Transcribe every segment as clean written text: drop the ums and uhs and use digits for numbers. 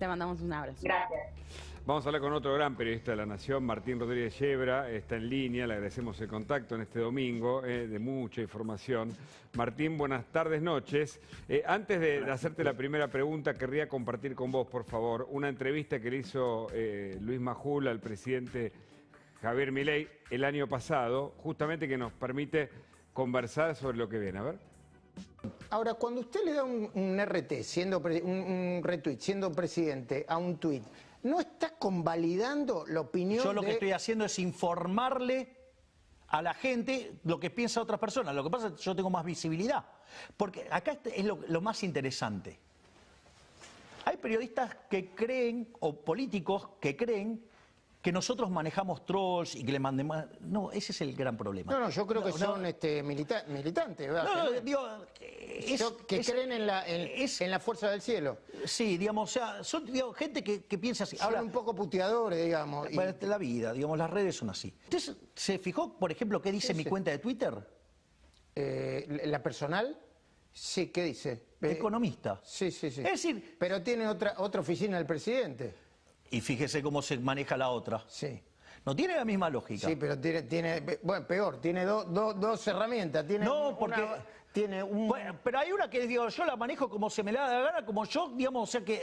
Te mandamos un abrazo. Gracias. Vamos a hablar con otro gran periodista de La Nación, Martín Rodríguez Yebra, está en línea, le agradecemos el contacto en este domingo, de mucha información. Martín, buenas tardes, noches. Antes de hacerte la primera pregunta, querría compartir con vos, por favor, una entrevista que le hizo Luis Majul al presidente Javier Milei el año pasado, justamente que nos permite conversar sobre lo que viene. A ver. Ahora, cuando usted le da un RT, un retweet, siendo presidente, a un tuit, ¿no está convalidando la opinión? Yo lo que estoy haciendo es informarle a la gente lo que piensa otras personas. Lo que pasa es que yo tengo más visibilidad. Porque acá es lo más interesante. Hay periodistas que creen, o políticos que creen, que nosotros manejamos trolls y que le mandemos... No, ese es el gran problema. No, yo creo que son militantes, ¿verdad? No, digo, que creen en la fuerza del cielo. Sí, digamos, o sea, son gente que piensa así. Son un poco puteadores, digamos. Para la vida, digamos, las redes son así. ¿Usted se fijó, por ejemplo, qué dice mi cuenta de Twitter? ¿La personal? Sí, ¿qué dice? Economista. Sí. Es decir... Pero tiene otra oficina del presidente. Y fíjese cómo se maneja la otra. Sí. No tiene la misma lógica. Sí, pero tiene bueno, peor, tiene dos herramientas. No, porque... Bueno, pero hay una que, digo, yo la manejo como se me da la gana, como yo, digamos, o sea que...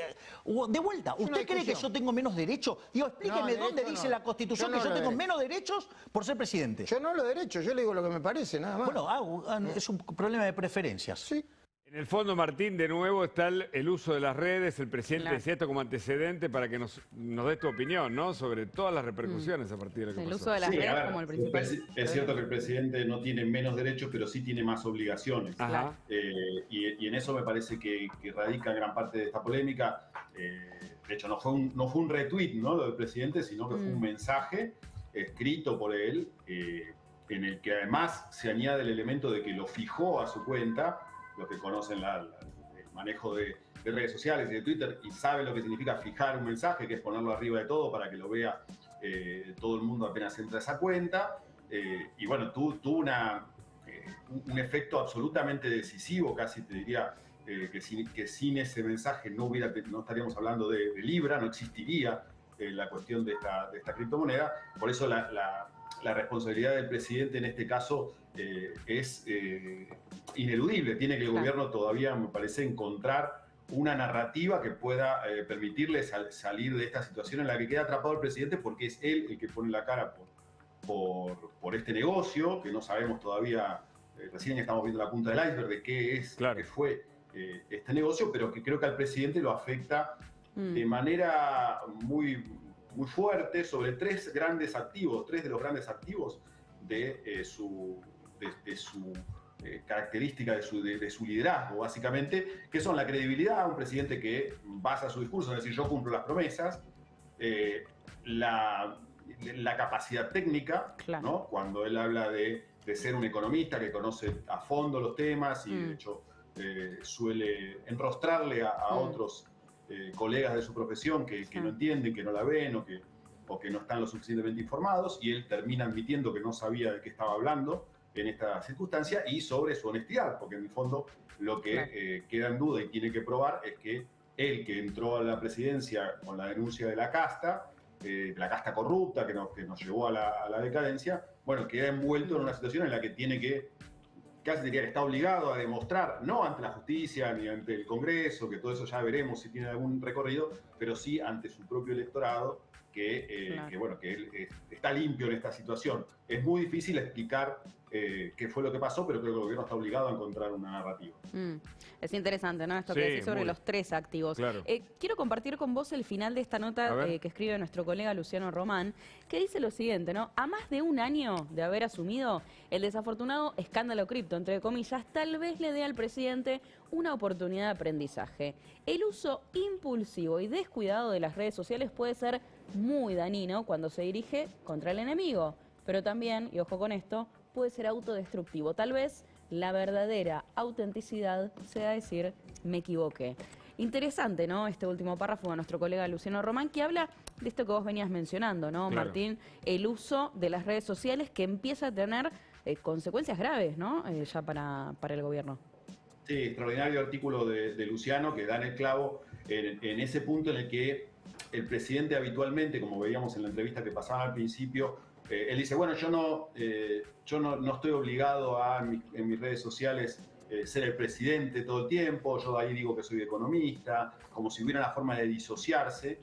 De vuelta, ¿usted cree que yo tengo menos derechos? Digo, explíqueme dónde dice la Constitución que yo tengo menos derechos por ser presidente. Yo no lo derecho, yo le digo lo que me parece, nada más. Bueno, es un problema de preferencias. Sí. En el fondo, Martín, de nuevo está el uso de las redes. El presidente decía esto como antecedente para que nos des tu opinión, ¿no? Sobre todas las repercusiones a partir de lo que pasó. El uso de las redes como el principal. Es cierto que el presidente no tiene menos derechos, pero sí tiene más obligaciones. Y en eso me parece que radica gran parte de esta polémica. De hecho, no fue un retweet, ¿no? Lo del presidente, sino que fue un mensaje escrito por él, en el que además se añade el elemento de que lo fijó a su cuenta. Los que conocen el manejo de redes sociales y de Twitter y saben lo que significa fijar un mensaje, que es ponerlo arriba de todo para que lo vea todo el mundo apenas entra a esa cuenta. Y bueno, tuvo un efecto absolutamente decisivo, casi te diría que sin ese mensaje no estaríamos hablando de Libra, no existiría la cuestión de esta criptomoneda. Por eso la responsabilidad del presidente en este caso es ineludible. Tiene que el gobierno todavía, me parece, encontrar una narrativa que pueda permitirle salir de esta situación en la que queda atrapado el presidente, porque es él el que pone la cara por este negocio, que no sabemos todavía, recién estamos viendo la punta del iceberg de qué fue este negocio, pero que creo que al presidente lo afecta de manera muy fuerte sobre tres de los grandes activos de su característica, de su liderazgo, básicamente, que son la credibilidad, un presidente que basa su discurso, es decir, yo cumplo las promesas, la capacidad técnica, ¿no? Cuando él habla de ser un economista que conoce a fondo los temas y de hecho suele enrostrarle a otros colegas de su profesión que no entienden, que no la ven o que no están lo suficientemente informados, y él termina admitiendo que no sabía de qué estaba hablando en esta circunstancia, y sobre su honestidad, porque en el fondo lo que queda en duda y tiene que probar es que él, que entró a la presidencia con la denuncia de la casta corrupta que nos llevó a la decadencia, bueno, queda envuelto en una situación en la que tiene que, casi diría que está obligado a demostrar, no ante la justicia ni ante el Congreso, que todo eso ya veremos si tiene algún recorrido, pero sí ante su propio electorado, que él está limpio en esta situación. Es muy difícil explicar qué fue lo que pasó, pero creo que el gobierno está obligado a encontrar una narrativa. Es interesante, ¿no? Esto que decís sobre los tres activos. Claro. Quiero compartir con vos el final de esta nota que escribe nuestro colega Luciano Román, que dice lo siguiente, ¿no? A más de un año de haber asumido el desafortunado escándalo cripto, entre comillas, tal vez le dé al presidente una oportunidad de aprendizaje. El uso impulsivo y descuidado de las redes sociales puede ser muy dañino cuando se dirige contra el enemigo, pero también, y ojo con esto, puede ser autodestructivo. Tal vez la verdadera autenticidad sea decir, me equivoqué. Interesante, ¿no? Este último párrafo de nuestro colega Luciano Román, que habla de esto que vos venías mencionando, ¿no, Martín? El uso de las redes sociales que empieza a tener consecuencias graves, ¿no? Ya para el gobierno. Sí, extraordinario artículo de Luciano, que da en el clavo en ese punto en el que el presidente habitualmente, como veíamos en la entrevista que pasaba al principio, él dice, bueno, yo no estoy obligado a en mis redes sociales ser el presidente todo el tiempo, yo ahí digo que soy economista, como si hubiera una forma de disociarse.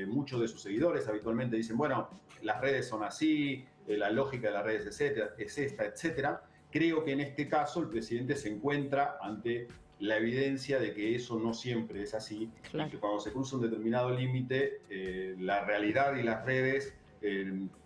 Muchos de sus seguidores habitualmente dicen, bueno, las redes son así, la lógica de las redes es esta, etcétera. Creo que en este caso el presidente se encuentra ante la evidencia de que eso no siempre es así, claro, y que cuando se cruza un determinado límite, la realidad y las redes,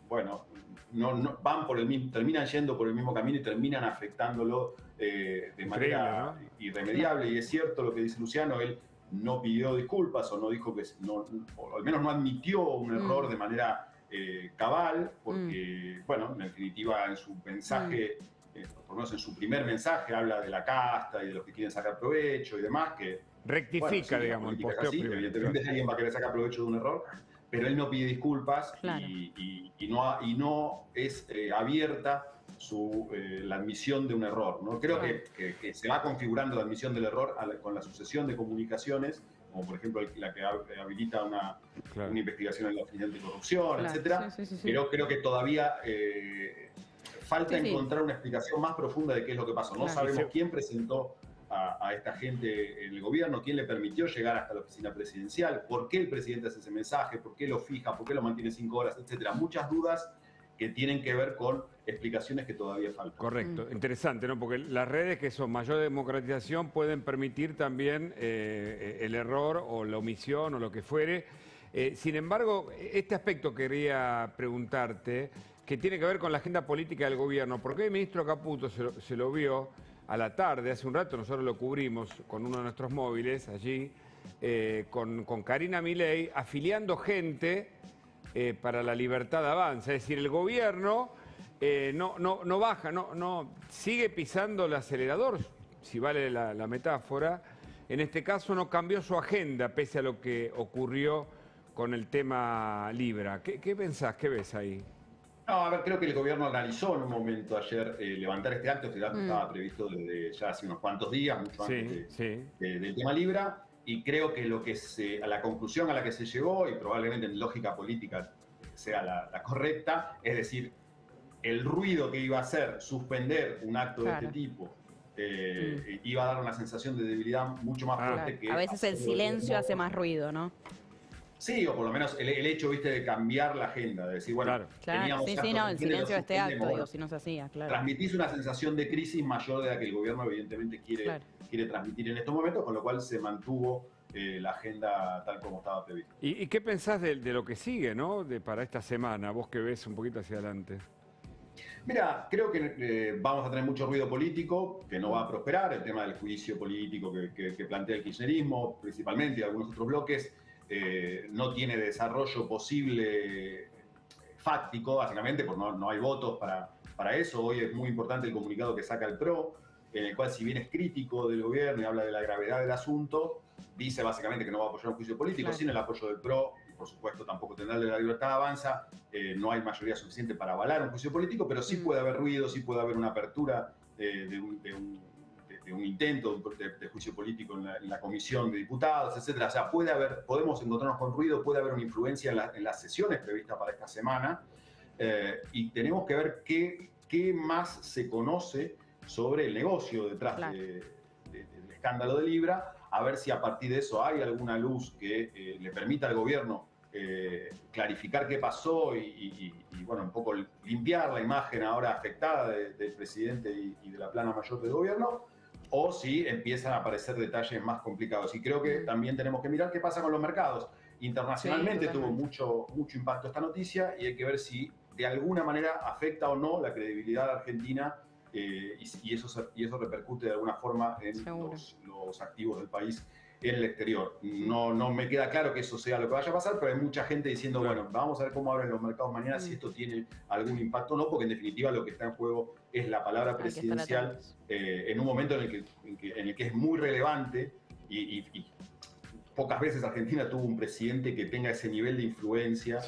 bueno, no van por el mismo, terminan yendo por el mismo camino y terminan afectándolo de manera irremediable. Y es cierto lo que dice Luciano, él no pidió disculpas o no dijo que o al menos no admitió un error de manera cabal, porque, bueno, en definitiva, en su mensaje, por lo menos en su primer mensaje, habla de la casta y de los que quieren sacar provecho y demás, que rectifica, bueno, sí, digamos, el posteo así, primero. Evidentemente alguien va a querer sacar provecho de un error, pero él no pide disculpas, claro, y no es abierta la admisión de un error, ¿no? Creo que se va configurando la admisión del error con la sucesión de comunicaciones, como por ejemplo la que habilita una investigación en la Oficina Anticorrupción, etcétera. Pero creo que todavía falta encontrar una explicación más profunda de qué es lo que pasó. No sabemos quién presentó a esta gente en el gobierno, quién le permitió llegar hasta la oficina presidencial, por qué el presidente hace ese mensaje, por qué lo fija, por qué lo mantiene 5 horas, etcétera. Muchas dudas que tienen que ver con explicaciones que todavía faltan. Correcto, interesante, ¿no? Porque las redes que son mayor democratización pueden permitir también el error o la omisión o lo que fuere. Sin embargo, este aspecto quería preguntarte, que tiene que ver con la agenda política del gobierno, porque el ministro Caputo se lo vio a la tarde, hace un rato nosotros lo cubrimos con uno de nuestros móviles allí, con Karina Milei, afiliando gente para la libertad avanza. Es decir, el gobierno no baja, sigue pisando el acelerador, si vale la metáfora. En este caso no cambió su agenda, pese a lo que ocurrió con el tema Libra. ¿Qué pensás? ¿Qué ves ahí? No, a ver, creo que el gobierno analizó en un momento ayer levantar este acto. Este acto estaba previsto desde ya hace unos cuantos días, mucho antes del tema Libra, y creo que a la conclusión a la que se llegó, y probablemente en lógica política sea la correcta, es decir, el ruido que iba a hacer suspender un acto de este tipo iba a dar una sensación de debilidad mucho más fuerte que... A veces el silencio hace más ruido, ¿no? Sí, o por lo menos el hecho, viste, de cambiar la agenda, de decir, bueno, teníamos el silencio de este acto, digo, si no se hacía, transmitís una sensación de crisis mayor de la que el gobierno evidentemente quiere transmitir en estos momentos, con lo cual se mantuvo la agenda tal como estaba prevista. ¿Y qué pensás de lo que sigue, ¿no? Para esta semana, vos que ves un poquito hacia adelante? Mira, creo que vamos a tener mucho ruido político, que no va a prosperar, el tema del juicio político que plantea el kirchnerismo, principalmente, y algunos otros bloques, no tiene desarrollo posible fáctico, básicamente, porque no hay votos para eso. Hoy es muy importante el comunicado que saca el PRO, en el cual, si bien es crítico del gobierno y habla de la gravedad del asunto, dice básicamente que no va a apoyar un juicio político, sin el apoyo del PRO, y por supuesto tampoco tendrá el de la Libertad Avanza, no hay mayoría suficiente para avalar un juicio político, pero sí puede haber ruido, sí puede haber una apertura de un intento de juicio político en la comisión de diputados, etcétera. O sea, podemos encontrarnos con ruido, puede haber una influencia en las sesiones previstas para esta semana, y tenemos que ver qué más se conoce sobre el negocio detrás del escándalo de Libra, a ver si a partir de eso hay alguna luz que le permita al gobierno clarificar qué pasó y bueno, un poco limpiar la imagen ahora afectada del presidente y de la plana mayor del gobierno, o si empiezan a aparecer detalles más complicados. Y creo que también tenemos que mirar qué pasa con los mercados. Internacionalmente tuvo mucho impacto esta noticia, y hay que ver si de alguna manera afecta o no la credibilidad argentina, y eso repercute de alguna forma en los activos del país en el exterior. No me queda claro que eso sea lo que vaya a pasar, pero hay mucha gente diciendo, bueno, vamos a ver cómo abren los mercados mañana, si esto tiene algún impacto o no, porque en definitiva lo que está en juego es la palabra presidencial en un momento en el que es muy relevante, y pocas veces Argentina tuvo un presidente que tenga ese nivel de influencia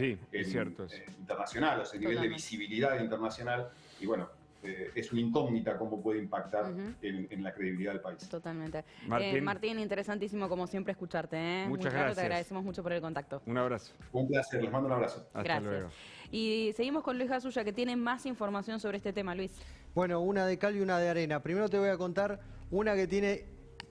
internacional, o ese nivel de visibilidad internacional, y bueno, es una incógnita cómo puede impactar en la credibilidad del país. Totalmente. Martín. Martín, interesantísimo como siempre escucharte. Muchas Muy claro, gracias. te agradecemos mucho por el contacto. Un abrazo. Un placer, les mando un abrazo. Hasta Gracias. luego. Y seguimos con Luis Gasulla, que tiene más información sobre este tema. Luis. Bueno, una de cal y una de arena. Primero te voy a contar una que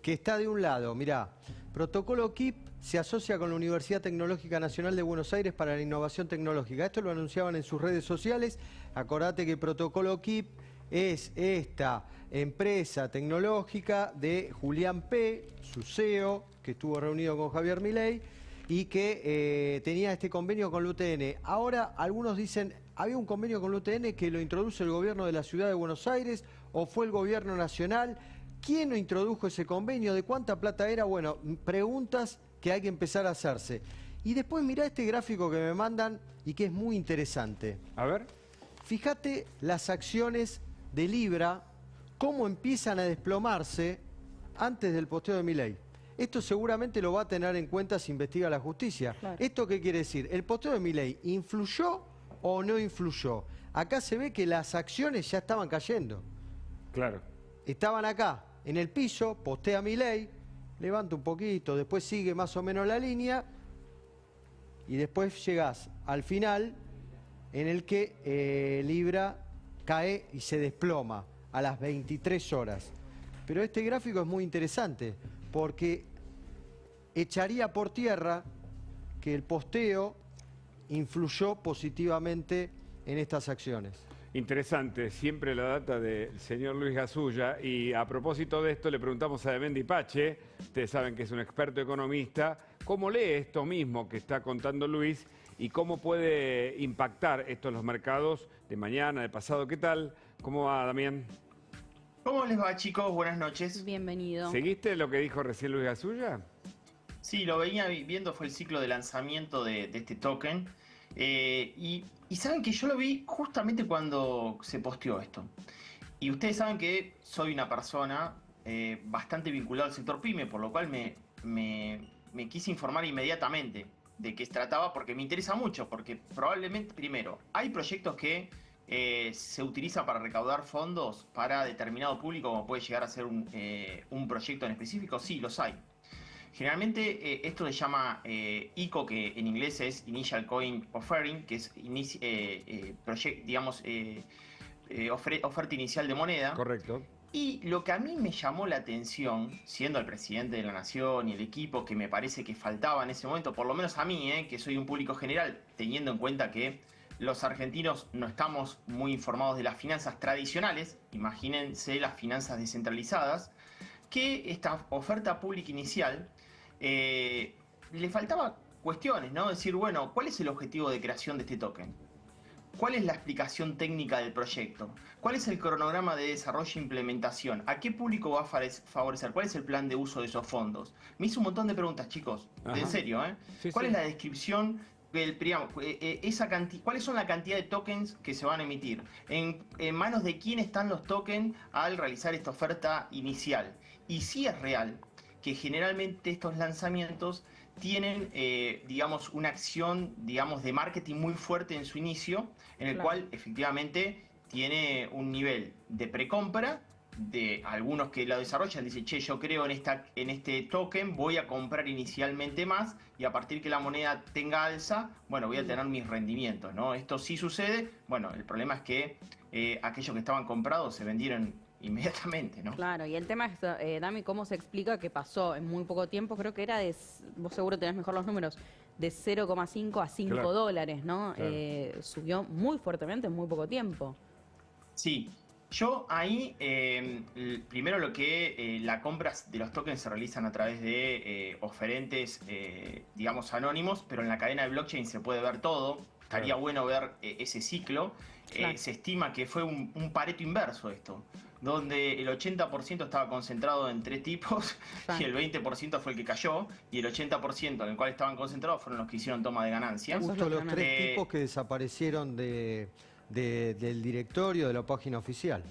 está de un lado. Mirá, Protocolo KIP se asocia con la Universidad Tecnológica Nacional de Buenos Aires para la innovación tecnológica. Esto lo anunciaban en sus redes sociales. Acordate que Protocolo KIP es esta empresa tecnológica de Julián P., su CEO, que estuvo reunido con Javier Milei y que tenía este convenio con la UTN. Ahora algunos dicen, había un convenio con la UTN que lo introduce el gobierno de la ciudad de Buenos Aires o fue el gobierno nacional. ¿Quién lo introdujo ese convenio? ¿De cuánta plata era? Bueno, preguntas que hay que empezar a hacerse. Y después mirá este gráfico que me mandan y que es muy interesante. A ver. Fíjate las acciones de Libra, cómo empiezan a desplomarse antes del posteo de Milei. Esto seguramente lo va a tener en cuenta si investiga la justicia. Claro. ¿Esto qué quiere decir? ¿El posteo de Milei influyó o no influyó? Acá se ve que las acciones ya estaban cayendo. Claro. Estaban acá, en el piso, postea Milei, levanta un poquito, después sigue más o menos la línea y después llegás al final en el que Libra cae y se desploma a las 23 horas. Pero este gráfico es muy interesante porque echaría por tierra que el posteo influyó positivamente en estas acciones. Interesante, siempre la data del señor Luis Gasulla. Y a propósito de esto, le preguntamos a Demendi Pache, ustedes saben que es un experto economista, cómo lee esto mismo que está contando Luis y cómo puede impactar esto en los mercados de mañana, de pasado. ¿Qué tal? ¿Cómo va, Damián? ¿Cómo les va, chicos? Buenas noches. Bienvenido. ¿Seguiste lo que dijo recién Luis Gasulla? Sí, lo venía viendo, fue el ciclo de lanzamiento de este token. Y saben que yo lo vi justamente cuando se posteó esto. Y ustedes saben que soy una persona bastante vinculada al sector PYME, por lo cual me quise informar inmediatamente de qué se trataba, porque me interesa mucho, porque probablemente, primero, hay proyectos que se utilizan para recaudar fondos para determinado público, como puede llegar a ser un proyecto en específico. Sí, los hay. Generalmente esto se llama ICO, que en inglés es Initial Coin Offering, que es oferta inicial de moneda. Correcto. Y lo que a mí me llamó la atención, siendo el presidente de la nación y el equipo que me parece que faltaba en ese momento, por lo menos a mí, que soy un público general, teniendo en cuenta que los argentinos no estamos muy informados de las finanzas tradicionales, imagínense las finanzas descentralizadas, que esta oferta pública inicial le faltaba cuestiones, ¿no? Decir, bueno, ¿cuál es el objetivo de creación de este token? ¿Cuál es la explicación técnica del proyecto? ¿Cuál es el cronograma de desarrollo e implementación? ¿A qué público va a favorecer? ¿Cuál es el plan de uso de esos fondos? Me hizo un montón de preguntas, chicos. Ajá. En serio, ¿eh? Sí, ¿Cuál sí. es la descripción? ¿Cuáles son la cantidad de tokens que se van a emitir? ¿En manos de quién están los tokens al realizar esta oferta inicial? Y si es real que generalmente estos lanzamientos tienen, digamos, una acción, digamos, de marketing muy fuerte en su inicio, en el cual efectivamente tiene un nivel de precompra, de algunos que lo desarrollan, dicen, che, yo creo en este token, voy a comprar inicialmente más y a partir que la moneda tenga alza, bueno, voy a tener mis rendimientos, ¿no? Esto sí sucede, bueno, el problema es que aquellos que estaban comprados se vendieron inmediatamente, ¿no? Claro, y el tema es, Dami, ¿cómo se explica que pasó en muy poco tiempo? Creo que era vos seguro tenés mejor los números, de 0,5 a 5 Claro. dólares, ¿no? Claro. Subió muy fuertemente en muy poco tiempo. Sí, yo ahí, primero lo que la compra de los tokens se realizan a través de oferentes, digamos, anónimos, pero en la cadena de blockchain se puede ver todo. Estaría bueno ver ese ciclo. Claro. Se estima que fue un Pareto inverso esto, donde el 80% estaba concentrado en 3 tipos y el 20% fue el que cayó, y el 80% en el cual estaban concentrados fueron los que hicieron toma de ganancia. Eso es Justo lo los que tres tipos que desaparecieron del directorio de la página oficial.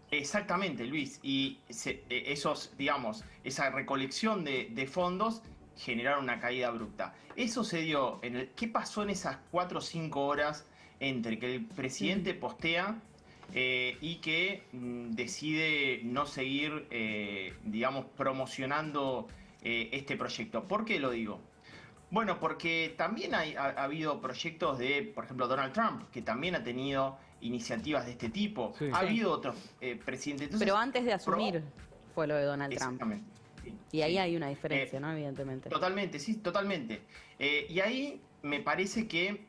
Exactamente, Luis. Y esos, digamos, esa recolección de fondos generaron una caída abrupta. Eso se dio ¿qué pasó en esas 4 o 5 horas entre que el presidente postea y que decide no seguir, digamos, promocionando este proyecto. ¿Por qué lo digo? Bueno, porque también ha habido proyectos de, por ejemplo, Donald Trump, que también ha tenido iniciativas de este tipo. Sí. Ha habido otros presidentes. Entonces, pero antes de asumir fue lo de Donald Trump. Exactamente. Sí, Y ahí sí. hay una diferencia, ¿no? Evidentemente. Totalmente, sí, totalmente. Y ahí me parece que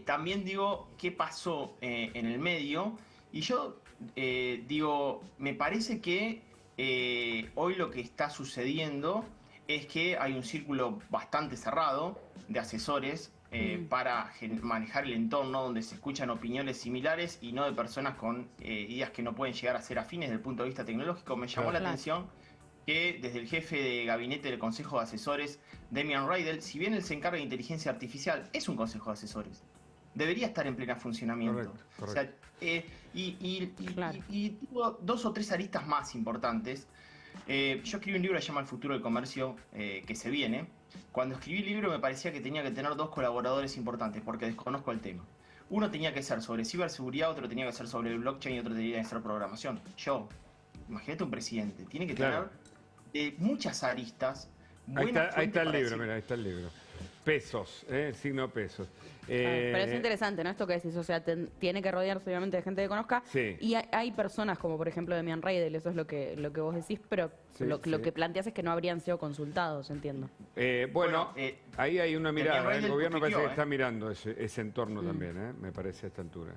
también digo qué pasó en el medio. Y yo digo, me parece que hoy lo que está sucediendo es que hay un círculo bastante cerrado de asesores para manejar el entorno donde se escuchan opiniones similares y no de personas con ideas que no pueden llegar a ser afines desde el punto de vista tecnológico. Me llamó la atención que desde el jefe de gabinete del Consejo de Asesores, Damian Raidel, si bien él se encarga de inteligencia artificial, es un consejo de asesores. Debería estar en pleno funcionamiento. Correcto. O sea, y tuvo 2 o 3 aristas más importantes. Yo escribí un libro que se llama El futuro del comercio que se viene. Cuando escribí el libro me parecía que tenía que tener 2 colaboradores importantes porque desconozco el tema. Uno tenía que ser sobre ciberseguridad, otro tenía que ser sobre el blockchain y otro tenía que ser programación. Yo, imagínate un presidente, tiene que tener muchas aristas. Ahí está el libro, mira, ahí está el libro. Pesos, el signo pesos. Pero es interesante, ¿no? Esto que decís, o sea, tiene que rodearse obviamente de gente que conozca. Sí. Y hay personas como por ejemplo Damian Raidel, eso es lo que vos decís, pero Sí, lo que planteas es que no habrían sido consultados, entiendo. Bueno, ahí hay una mirada. El gobierno parece que posteó, está mirando ese entorno también, me parece a esta altura.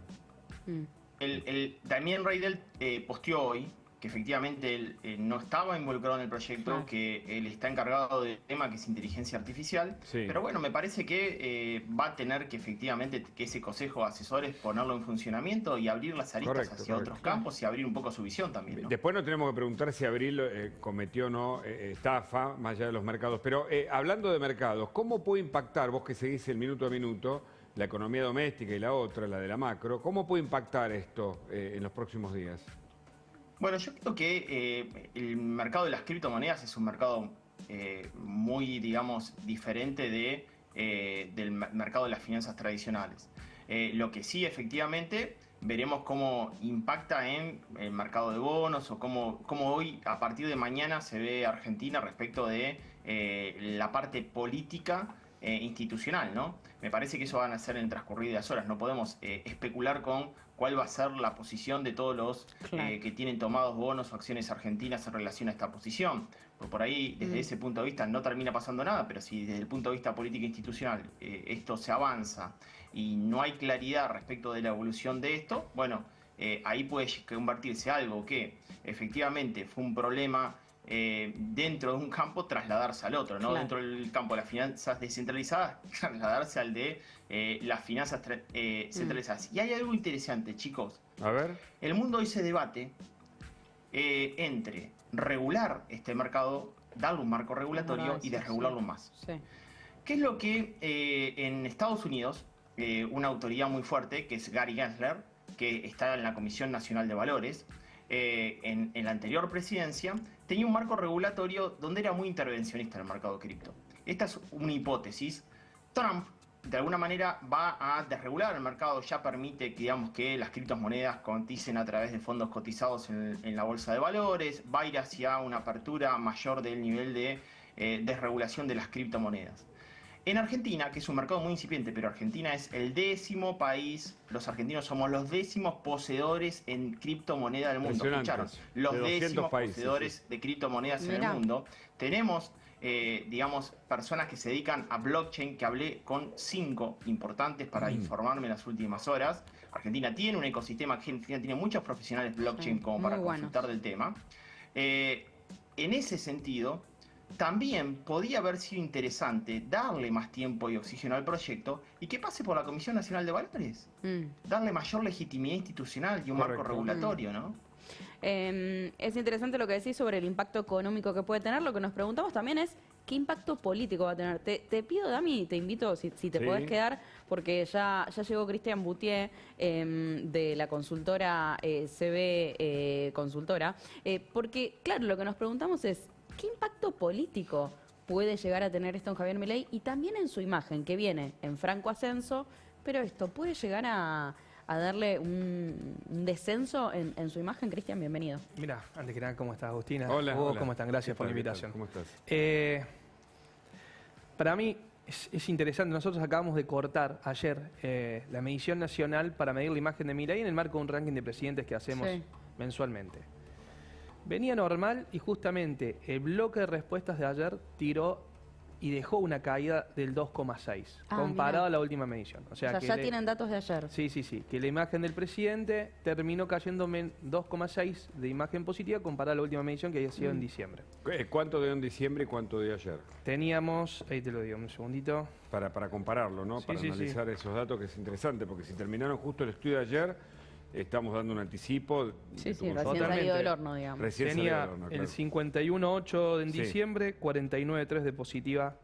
Damian Raidel posteó hoy que efectivamente él no estaba involucrado en el proyecto, que él está encargado del tema que es inteligencia artificial, pero bueno, me parece que va a tener que efectivamente que ese consejo de asesores ponerlo en funcionamiento y abrir las aristas hacia otros campos y abrir un poco su visión también, ¿no? Después nos tenemos que preguntar si Abril cometió o no estafa, más allá de los mercados, pero hablando de mercados, ¿cómo puede impactar, vos que seguís el minuto a minuto, la economía doméstica y la otra, la de la macro, cómo puede impactar esto en los próximos días? Bueno, yo creo que el mercado de las criptomonedas es un mercado muy, digamos, diferente del mercado de las finanzas tradicionales. Lo que sí, efectivamente, veremos cómo impacta en el mercado de bonos o cómo hoy, a partir de mañana, se ve Argentina respecto de la parte política institucional, ¿no? Me parece que eso van a ser en transcurridas horas. No podemos especular con cuál va a ser la posición de todos los que tienen tomados bonos o acciones argentinas en relación a esta posición. Por ahí, desde ese punto de vista, no termina pasando nada, pero si desde el punto de vista político e institucional esto se avanza y no hay claridad respecto de la evolución de esto, bueno, ahí puede convertirse algo que efectivamente fue un problema dentro de un campo, trasladarse al otro, ¿no? Dentro del campo de las finanzas descentralizadas, trasladarse al de las finanzas centralizadas. Y hay algo interesante, chicos. A ver. El mundo hoy se debate entre regular este mercado, darle un marco regulatorio y desregularlo más. ¿Qué es lo que en Estados Unidos, una autoridad muy fuerte, que es Gary Gensler, que está en la Comisión Nacional de Valores, en la anterior presidencia, tenía un marco regulatorio donde era muy intervencionista en el mercado cripto. Esta es una hipótesis. Trump, de alguna manera, va a desregular el mercado, ya permite, digamos, que las criptomonedas coticen a través de fondos cotizados en la bolsa de valores, va a ir hacia una apertura mayor del nivel de desregulación de las criptomonedas. En Argentina, que es un mercado muy incipiente, pero Argentina es el 10º país, los argentinos somos los 10º poseedores en criptomoneda del mundo. ¿Escucharon? Los 10º poseedores de criptomonedas en el mundo. Tenemos, digamos, personas que se dedican a blockchain, que hablé con 5 importantes para informarme en las últimas horas. Argentina tiene un ecosistema, Argentina tiene muchos profesionales blockchain como para consultar del tema. En ese sentido, también podía haber sido interesante darle más tiempo y oxígeno al proyecto y que pase por la Comisión Nacional de Valores. Darle mayor legitimidad institucional y un marco regulatorio, ¿no? Es interesante lo que decís sobre el impacto económico que puede tener. Lo que nos preguntamos también es qué impacto político va a tener. Te pido, Dami, te invito, si te podés quedar, porque ya llegó Cristian Boutier de la consultora CB Consultora, porque, claro, lo que nos preguntamos es ¿qué impacto político puede llegar a tener esto en Javier Milei y también en su imagen, que viene en franco ascenso, pero esto puede llegar a a darle un descenso en su imagen. Cristian, bienvenido. Mira, antes que nada, ¿cómo estás, Agustina? Hola, hola. ¿Cómo están? Gracias por la invitación. ¿Cómo estás? Para mí es interesante, nosotros acabamos de cortar ayer la medición nacional para medir la imagen de Milei en el marco de un ranking de presidentes que hacemos mensualmente. Venía normal y justamente el bloque de respuestas de ayer tiró y dejó una caída del 2,6 comparado a la última medición. O sea, que ya tienen datos de ayer. Sí, que la imagen del presidente terminó cayendo 2,6 de imagen positiva comparada a la última medición que había sido en diciembre. ¿Cuánto dio en diciembre y cuánto dio ayer? Teníamos, ahí te lo digo, un segundito. Para compararlo, ¿no? Para analizar esos datos, que es interesante, porque si terminaron justo el estudio de ayer, estamos dando un anticipo. Recién salido del horno, digamos. Tenía el 51,8 en diciembre, 49,3 de positiva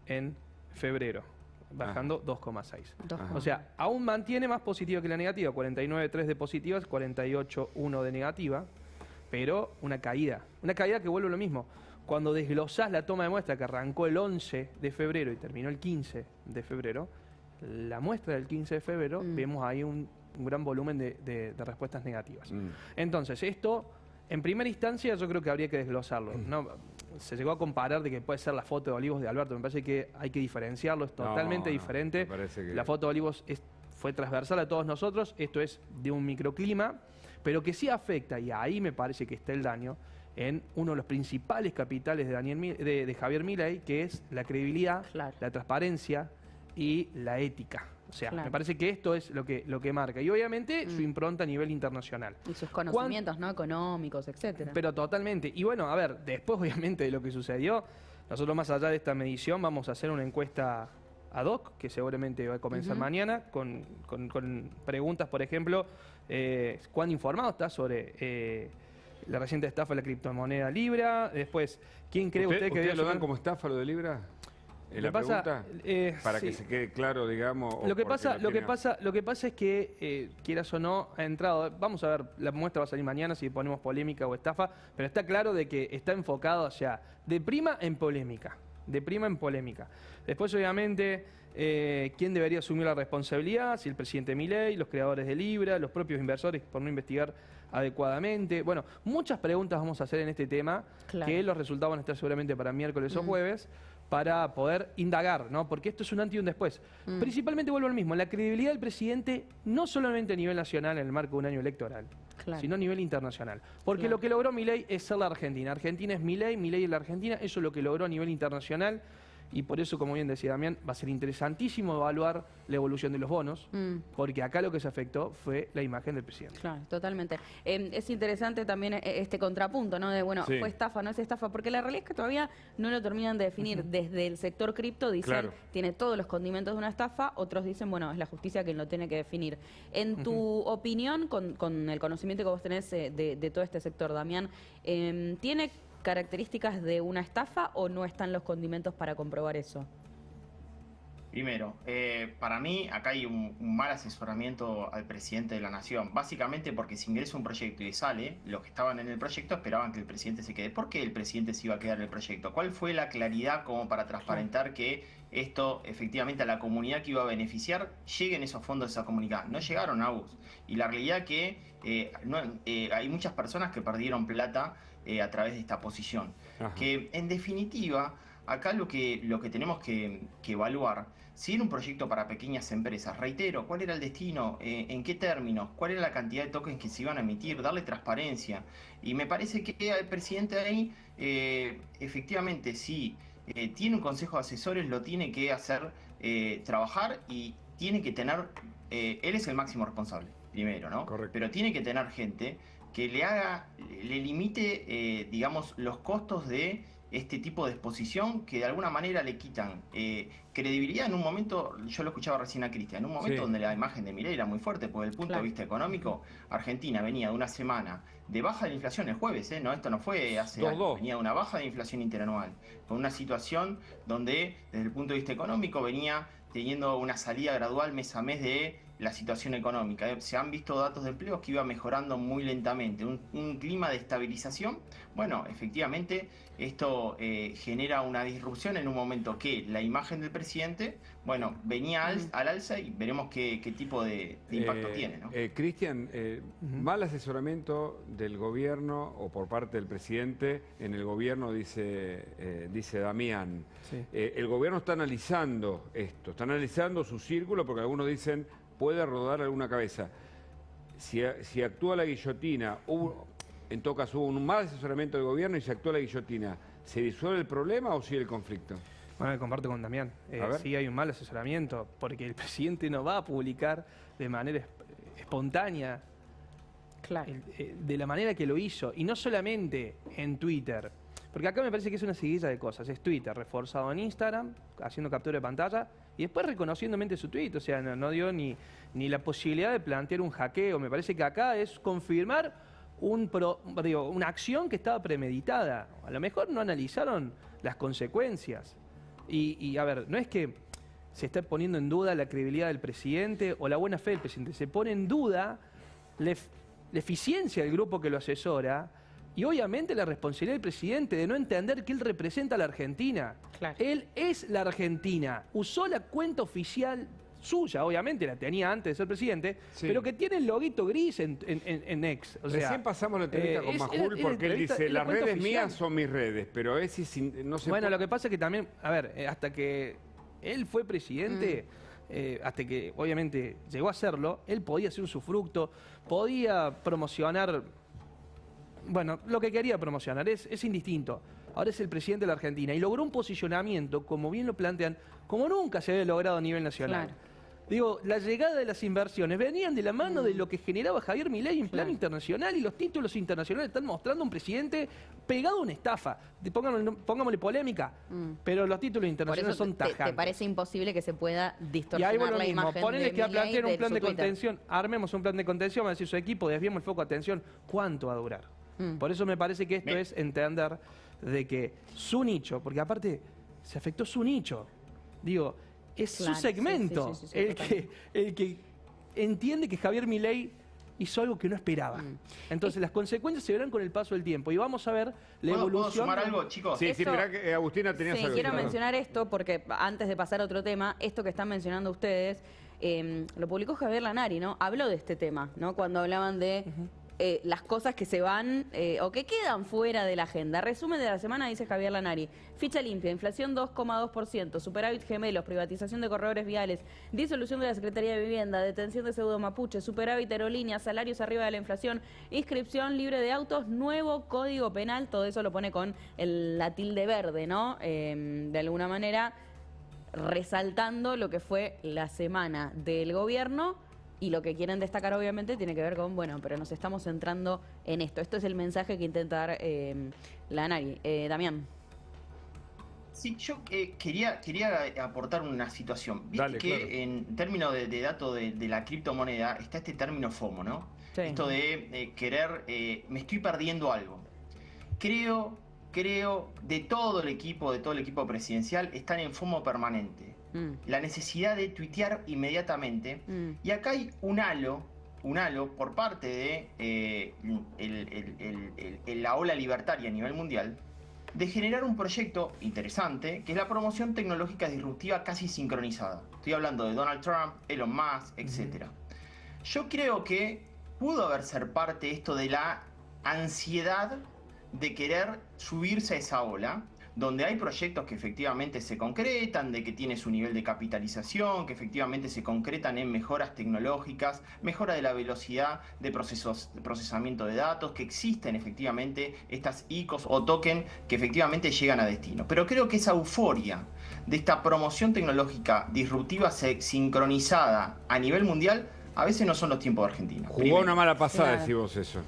en febrero, bajando 2,6. O sea, aún mantiene más positiva que la negativa, 49,3 de positiva, 48,1 de negativa, pero una caída que vuelve a lo mismo. Cuando desglosás la toma de muestra que arrancó el 11 de febrero y terminó el 15 de febrero, la muestra del 15 de febrero, vemos ahí un gran volumen de respuestas negativas. Entonces, esto, en primera instancia, yo creo que habría que desglosarlo. ¿No? Se llegó a comparar de que puede ser la foto de Olivos de Alberto. Me parece que hay que diferenciarlo, es totalmente diferente. La foto de Olivos fue transversal a todos nosotros, esto es de un microclima, pero que sí afecta, y ahí me parece que está el daño, en uno de los principales capitales de Javier Milei, que es la credibilidad, la transparencia y la ética. O sea, me parece que esto es lo que marca. Y obviamente su impronta a nivel internacional. Y sus conocimientos, ¿no? Económicos, etcétera. Pero totalmente. Y bueno, a ver, después obviamente de lo que sucedió, nosotros más allá de esta medición vamos a hacer una encuesta ad hoc, que seguramente va a comenzar mañana, con preguntas, por ejemplo, ¿cuán informado está sobre la reciente estafa de la criptomoneda Libra? Después, ¿quién cree usted que ¿Ustedes lo dan como estafa lo de Libra? ¿La pregunta? Para que se quede claro, digamos. Lo que pasa es que, quieras o no, ha entrado. Vamos a ver, la muestra va a salir mañana si ponemos polémica o estafa, pero está claro de que está enfocado, o sea, de prima en polémica. Después, obviamente, ¿quién debería asumir la responsabilidad? Si el presidente Milei, los creadores de Libra, los propios inversores por no investigar adecuadamente. Bueno, muchas preguntas vamos a hacer en este tema, que los resultados van a estar seguramente para miércoles o jueves, para poder indagar, ¿no? Porque esto es un antes y un después. Principalmente vuelvo al mismo, la credibilidad del presidente, no solamente a nivel nacional en el marco de un año electoral, sino a nivel internacional. Porque lo que logró Milei es ser la Argentina. Argentina es Milei, Milei es la Argentina, eso es lo que logró a nivel internacional. Y por eso, como bien decía Damián, va a ser interesantísimo evaluar la evolución de los bonos, porque acá lo que se afectó fue la imagen del presidente. Claro, totalmente. Es interesante también este contrapunto, ¿no? De, bueno, fue estafa, no es estafa, porque la realidad es que todavía no lo terminan de definir. Desde el sector cripto dicen, tiene todos los condimentos de una estafa, otros dicen, bueno, es la justicia quien lo tiene que definir. En tu opinión, con el conocimiento que vos tenés de todo este sector, Damián, ¿tiene características de una estafa o no están los condimentos para comprobar eso? Primero, para mí acá hay un mal asesoramiento al presidente de la nación, básicamente porque si ingresa un proyecto y sale, los que estaban en el proyecto esperaban que el presidente se quede. ¿Por qué el presidente se iba a quedar en el proyecto? ¿Cuál fue la claridad como para transparentar que esto efectivamente a la comunidad que iba a beneficiar lleguen esos fondos de esa comunidad? No llegaron, Agus. Y la realidad que hay muchas personas que perdieron plata a través de esta posición. Que en definitiva, acá lo que tenemos que evaluar, si era un proyecto para pequeñas empresas, reitero, ¿cuál era el destino? ¿En qué términos? ¿Cuál era la cantidad de tokens que se iban a emitir? Darle transparencia. Y me parece que el presidente ahí, efectivamente, sí, tiene un consejo de asesores, lo tiene que hacer trabajar y tiene que tener, él es el máximo responsable, primero, ¿no? Correcto. Pero tiene que tener gente que le limite, digamos, los costos de este tipo de exposición que de alguna manera le quitan credibilidad en un momento, yo lo escuchaba recién a Cristian, en un momento donde la imagen de Milei era muy fuerte, porque desde el punto de vista económico, Argentina venía de una semana de baja de la inflación el jueves, no, esto no fue hace años, venía de una baja de inflación interanual, con una situación donde desde el punto de vista económico venía teniendo una salida gradual mes a mes de la situación económica. Se han visto datos de empleo que iba mejorando muy lentamente. Un clima de estabilización. Bueno, efectivamente, esto genera una disrupción en un momento que la imagen del presidente, bueno, venía al alza y veremos qué tipo de impacto tiene, ¿no? Cristian, mal asesoramiento del gobierno o por parte del presidente en el gobierno, dice Damián. Sí. El gobierno está analizando esto, está analizando su círculo porque algunos dicen puede rodar alguna cabeza. Si actúa la guillotina, en todo caso hubo un mal asesoramiento del gobierno y si actúa la guillotina, ¿se disuelve el problema o sigue el conflicto? Bueno, comparto con Damián. Sí hay un mal asesoramiento porque el presidente no va a publicar de manera espontánea, claro, de la manera que lo hizo. Y no solamente en Twitter, porque acá me parece que es una seguidilla de cosas. Es Twitter reforzado en Instagram, haciendo captura de pantalla y después reconociéndome su tweet. O sea, no dio ni la posibilidad de plantear un hackeo. Me parece que acá es confirmar una acción que estaba premeditada. A lo mejor no analizaron las consecuencias. Y a ver, no es que se esté poniendo en duda la credibilidad del presidente o la buena fe del presidente. Se pone en duda la eficiencia del grupo que lo asesora y obviamente la responsabilidad del presidente de no entender que él representa a la Argentina. Claro. Él es la Argentina. Usó la cuenta oficial suya, obviamente la tenía antes de ser presidente, sí, pero que tiene el loguito gris en X. O sea, recién pasamos la entrevista con Majul porque él dice, las redes oficial mías son mis redes, pero no se Bueno, lo que pasa es que también, a ver, hasta que él fue presidente, hasta que obviamente llegó a serlo, él podía hacer un usufructo, podía promocionar, bueno, lo que quería promocionar, es indistinto. Ahora es el presidente de la Argentina y logró un posicionamiento, como bien lo plantean, como nunca se había logrado a nivel nacional. Claro. Digo, la llegada de las inversiones venían de la mano de lo que generaba Javier Milei en plan internacional y los títulos internacionales están mostrando a un presidente pegado a una estafa. Pongámosle polémica, pero los títulos internacionales son tajantes. ¿Te parece imposible que se pueda distorsionar la imagen ponele de que a plantear un plan de Twitter? Contención, armemos un plan de contención, va a decir su equipo, desviemos el foco de atención. ¿Cuánto va a durar? Por eso me parece que esto es entender de que su nicho, porque aparte se afectó su nicho, digo, es su segmento el que entiende que Javier Milei hizo algo que no esperaba. Entonces las consecuencias se verán con el paso del tiempo y vamos a ver la evolución. ¿Puedo sumar algo, chicos? Sí, mirá que Agustina tenía algo. Quiero mencionar esto porque antes de pasar a otro tema, esto que están mencionando ustedes, lo publicó Javier Lanari, ¿no? Habló de este tema, ¿no? Cuando hablaban de las cosas que se van o que quedan fuera de la agenda. Resumen de la semana, dice Javier Lanari. Ficha limpia, inflación 2,2%, superávit gemelos, privatización de corredores viales, disolución de la Secretaría de Vivienda, detención de pseudo mapuche, superávit aerolíneas, salarios arriba de la inflación, inscripción libre de autos, nuevo código penal, todo eso lo pone con la tilde verde, ¿no? De alguna manera resaltando lo que fue la semana del gobierno. Y lo que quieren destacar, obviamente, tiene que ver con, bueno, pero nos estamos centrando en esto. Esto es el mensaje que intenta dar Lanari. Damián. Sí, yo quería aportar una situación. Viste Dale, que claro, en términos de datos de la criptomoneda está este término FOMO, ¿no? Sí. Esto de querer, me estoy perdiendo algo. Creo, de todo el equipo presidencial, están en FOMO permanente. La necesidad de tuitear inmediatamente. Y acá hay un halo por parte de la ola libertaria a nivel mundial de generar un proyecto interesante que es la promoción tecnológica disruptiva casi sincronizada. Estoy hablando de Donald Trump, Elon Musk, etc. Yo creo que pudo haber ser parte esto de la ansiedad de querer subirse a esa ola, donde hay proyectos que efectivamente se concretan, de que tiene su nivel de capitalización, que efectivamente se concretan en mejoras tecnológicas, mejora de la velocidad de procesamiento de datos, que existen efectivamente estas ICOs o token que efectivamente llegan a destino. Pero creo que esa euforia de esta promoción tecnológica disruptiva sincronizada a nivel mundial, a veces no son los tiempos de Argentina. Jugó una mala pasada, decís vos eso.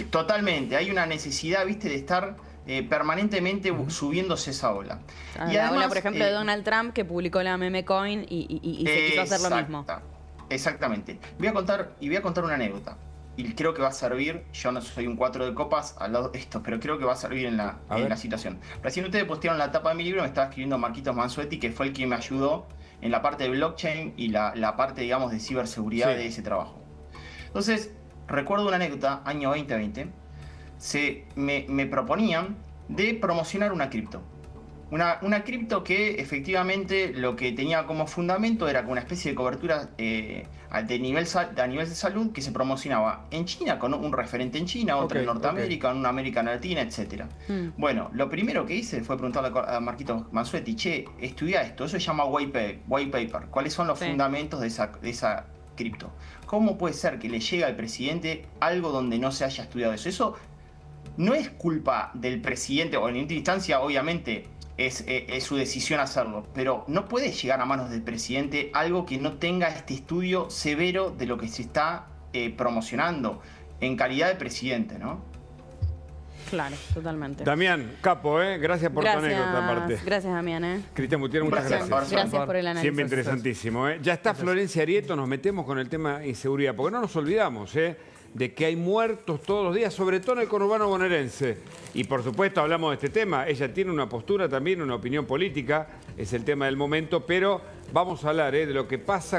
Totalmente, hay una necesidad, viste, de estar permanentemente subiéndose esa ola. Y la ola, por ejemplo, de Donald Trump, que publicó la meme coin y se quiso hacer lo mismo. Exactamente. Voy a contar una anécdota. Y creo que va a servir, yo no soy un 4 de copas al lado de esto, pero creo que va a servir en la situación. Recién ustedes postearon la tapa de mi libro, me estaba escribiendo Marquitos Mansuetti, que fue el que me ayudó en la parte de blockchain y la parte, digamos, de ciberseguridad de ese trabajo. Entonces, recuerdo una anécdota, año 2020, me proponían de promocionar una cripto. Una cripto que efectivamente lo que tenía como fundamento era una especie de cobertura a nivel de salud que se promocionaba en China, con un referente en China, otro en Norteamérica, una América Latina, etc. Bueno, lo primero que hice fue preguntarle a Marquito Mansuetti, che, estudia esto, eso se llama white paper, ¿cuáles son los fundamentos de esa cripto? ¿Cómo puede ser que le llegue al presidente algo donde no se haya estudiado eso? Eso no es culpa del presidente, o en última instancia, obviamente, es su decisión hacerlo, pero no puede llegar a manos del presidente algo que no tenga este estudio severo de lo que se está promocionando en calidad de presidente, ¿no? Claro, totalmente. Damián, capo, gracias por tu anécdota aparte. Gracias, Damián. Cristian Mutier, muchas gracias. Gracias por el análisis. Siempre interesantísimo. Ya está Florencia Arieto, nos metemos con el tema inseguridad, porque no nos olvidamos, de que hay muertos todos los días, sobre todo en el conurbano bonaerense. Y por supuesto hablamos de este tema. Ella tiene una postura también, una opinión política, es el tema del momento, pero vamos a hablar de lo que pasa